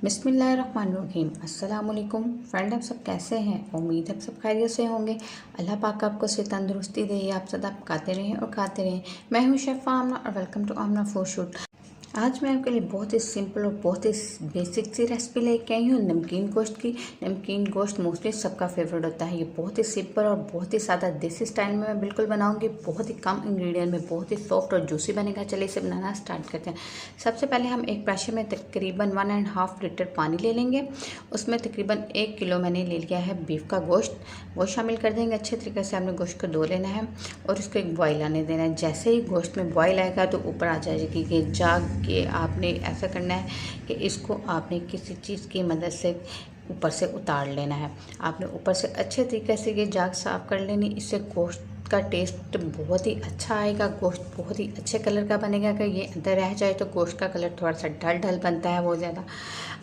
बिस्मिल्लाहिर्रहमानिर्रहीम। अस्सलाम वालेकुम फ्रेंड, आप सब कैसे हैं? उम्मीद है आप सब खैरियत से होंगे। अल्लाह पाक आपको से तंदुरुस्ती दे, आप सदा पकाते रहें और खाते रहें। मैं हूं शेफ़ आमना और welcome to Aamna food shoot. आज मैं आपके लिए बहुत ही सिंपल और बहुत ही बेसिक सी रेसिपी लेके आई हूँ नमकीन गोश्त की। नमकीन गोश्त मोस्टली सबका फेवरेट होता है। ये बहुत ही सिंपल और बहुत ही सादा देसी स्टाइल में मैं बिल्कुल बनाऊंगी। बहुत ही कम इंग्रेडिएंट में बहुत ही सॉफ्ट और जूसी बनेगा। चलिए इसे बनाना स्टार्ट करते हैं। सबसे पहले हम एक प्रेशर में तकरीबन 1.5 लीटर पानी ले लेंगे। उसमें तकरीबन 1 किलो मैंने ले लिया है बीफ का गोश्त, वो शामिल कर देंगे। अच्छे तरीके से हमने गोश्त को धो लेना है और इसको एक बॉयल आने देना है। जैसे ही गोश्त में बॉयल आएगा तो ऊपर आ जाएगी कि जाग के आपने ऐसा करना है कि इसको आपने किसी चीज़ की मदद से ऊपर से उतार लेना है। आपने ऊपर से अच्छे तरीके से ये जाग साफ़ कर लेनी। इससे गोश्त का टेस्ट बहुत ही अच्छा आएगा। गोश्त बहुत ही अच्छे कलर का बनेगा। अगर ये अंदर रह जाए तो गोश्त का कलर थोड़ा सा ढल ढल बनता है, वो ज़्यादा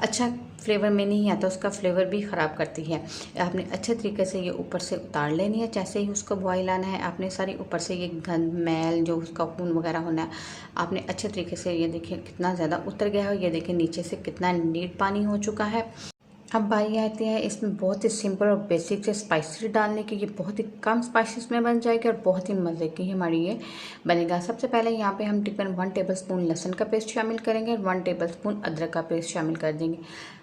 अच्छा फ्लेवर में नहीं आता, उसका फ्लेवर भी ख़राब करती है। आपने अच्छे तरीके से ये ऊपर से उतार लेनी है। जैसे ही उसको बॉयल आना है आपने सारी ऊपर से ये गंद मैल जो उसका खून वगैरह होना है आपने अच्छे तरीके से, ये देखिए कितना ज़्यादा उतर गया है। ये देखिए नीचे से कितना नीट पानी हो चुका है। अब बारी आती है इसमें बहुत ही सिंपल और बेसिक से स्पाइसेस डालने की। ये बहुत ही कम स्पाइसेस में बन जाएगी और बहुत ही मज़े की हमारी ये बनेगा। सबसे पहले यहाँ पे हम तकरीबन 1 टेबलस्पून लहसुन का पेस्ट शामिल करेंगे और 1 टेबलस्पून अदरक का पेस्ट शामिल कर देंगे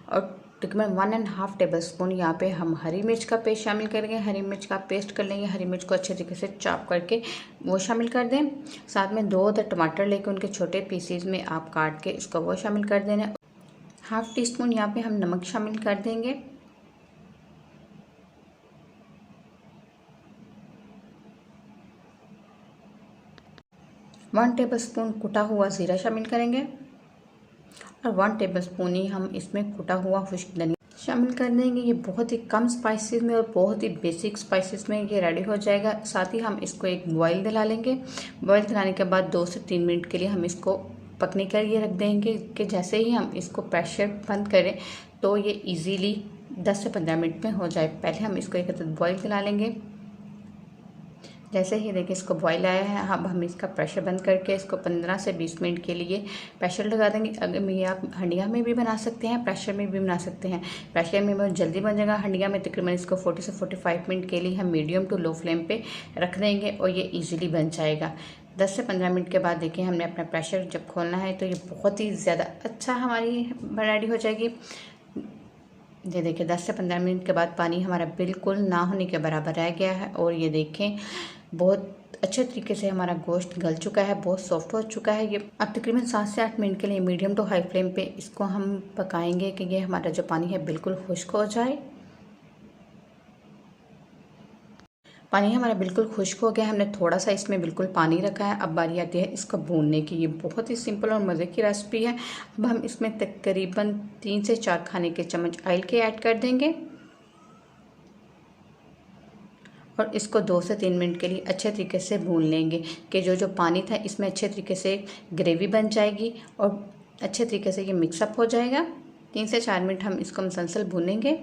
और तकरीबन 1.5 टेबलस्पून यहाँ पे हम हरी मिर्च का पेस्ट शामिल करेंगे। हरी मिर्च का पेस्ट कर लेंगे। हरी मिर्च को अच्छे तरीके से चॉप करके वो शामिल कर दें। साथ में 2 टमाटर लेके उनके छोटे पीसीज में आप काट के इसको वो शामिल कर देना। 1/2 टीस्पून यहाँ पे हम नमक शामिल कर देंगे। वन टेबलस्पून कुटा हुआ ज़ीरा शामिल करेंगे और 1 टेबलस्पून ही हम इसमें कुटा हुआ खुश्क धनिया शामिल कर देंगे। ये बहुत ही कम स्पाइसेस में और बहुत ही बेसिक स्पाइसेस में ये रेडी हो जाएगा। साथ ही हम इसको एक बॉयल दिला लेंगे। बॉयल दिलाने के बाद 2 से 3 मिनट के लिए हम इसको पकने के लिए रख देंगे कि जैसे ही हम इसको प्रेशर बंद करें तो ये इजीली 10 से 15 मिनट में हो जाए। पहले हम इसको एक बॉयल दिला लेंगे। जैसे ही देखिए इसको बॉयल आया है, अब हम इसका प्रेशर बंद करके इसको 15 से 20 मिनट के लिए प्रेशर लगा देंगे। अगर ये आप हंडिया में भी बना सकते हैं, प्रेशर में भी बना सकते हैं। प्रेशर में बहुत जल्दी बन जाएगा। हंडिया में तकरीबन इसको 40 से 45 मिनट के लिए हम मीडियम टू लो फ्लेम पे रख देंगे और ये ईजिली बन जाएगा। 10 से 15 मिनट के बाद देखिए हमने अपना प्रेशर जब खोलना है तो ये बहुत ही ज़्यादा अच्छा हमारी रेडी हो जाएगी। ये देखिए 10 से 15 मिनट के बाद पानी हमारा बिल्कुल ना होने के बराबर रह गया है और ये देखें बहुत अच्छे तरीके से हमारा गोश्त गल चुका है, बहुत सॉफ्ट हो चुका है। ये अब तकरीबन 7 से 8 मिनट के लिए मीडियम टू हाई फ्लेम पे इसको हम पकाएंगे कि ये हमारा जो पानी है बिल्कुल खुश्क हो जाए। पानी हमारा बिल्कुल खुश्क हो गया। हमने थोड़ा सा इसमें बिल्कुल पानी रखा है। अब बारी आती है इसको भूनने की। ये बहुत ही सिंपल और मज़े की रेसिपी है। अब हम इसमें तकरीबन 3 से 4 खाने के चम्मच ऑयल के ऐड कर देंगे और इसको 2 से 3 मिनट के लिए अच्छे तरीके से भून लेंगे कि जो पानी था इसमें अच्छे तरीके से ग्रेवी बन जाएगी और अच्छे तरीके से ये मिक्सअप हो जाएगा। 3 से 4 मिनट हम इसको मुसलसल भूनेंगे।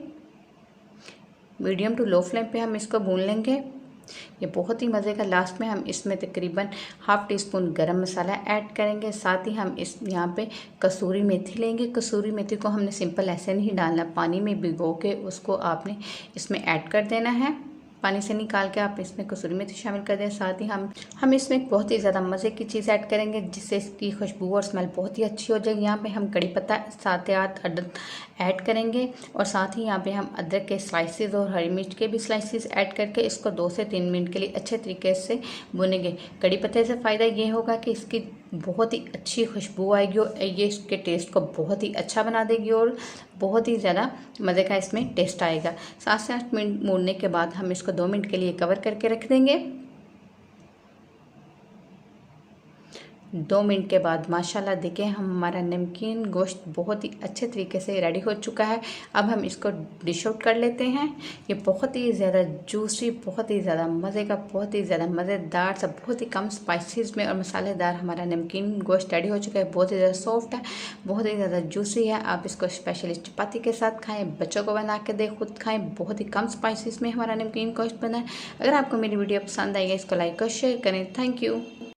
मीडियम टू लो फ्लेम पे हम इसको भून लेंगे। ये बहुत ही मज़े का। लास्ट में हम इसमें तकरीबन 1/2 टीस्पून गरम मसाला ऐड करेंगे। साथ ही हम इस यहाँ पे कसूरी मेथी लेंगे। कसूरी मेथी को हमने सिंपल ऐसे नहीं डालना, पानी में भिगो के उसको आपने इसमें ऐड कर देना है। पानी से निकाल के आप इसमें कसूरी मेथी शामिल कर दें। साथ ही हम इसमें एक बहुत ही ज़्यादा मज़े की चीज़ ऐड करेंगे जिससे इसकी खुशबू और स्मेल बहुत ही अच्छी हो जाएगी। यहाँ पे हम कड़ी पत्ता साथ अदरक ऐड करेंगे और साथ ही यहाँ पे हम अदरक के स्लाइसेस और हरी मिर्च के भी स्लाइसेस ऐड करके इसको 2 से 3 मिनट के लिए अच्छे तरीके से भुनेंगे। कड़ी पत्ते से फ़ायदा ये होगा कि इसकी बहुत ही अच्छी खुशबू आएगी और ये इसके टेस्ट को बहुत ही अच्छा बना देगी और बहुत ही ज़्यादा मज़े का इसमें टेस्ट आएगा। 7 से 8 मिनट भूनने के बाद हम इसको 2 मिनट के लिए कवर करके रख देंगे। 2 मिनट के बाद माशाल्लाह देखें हमारा नमकीन गोश्त बहुत ही अच्छे तरीके से रेडी हो चुका है। अब हम इसको डिश आउट कर लेते हैं। ये बहुत ही ज़्यादा जूसी, बहुत ही ज़्यादा मज़े का, बहुत ही ज़्यादा मज़ेदार सा, बहुत ही कम स्पाइसेस में और मसालेदार हमारा नमकीन गोश्त रेडी हो चुका है। बहुत ही ज़्यादा सॉफ्ट है, बहुत ही ज़्यादा जूसी है। आप इसको स्पेशली चपाती के साथ खाएँ, बच्चों को बना के दें, खुद खाएँ। बहुत ही कम स्पाइसेस में हमारा नमकीन गोश्त बना है। अगर आपको मेरी वीडियो पसंद आई है इसको लाइक और शेयर करें। Thank you.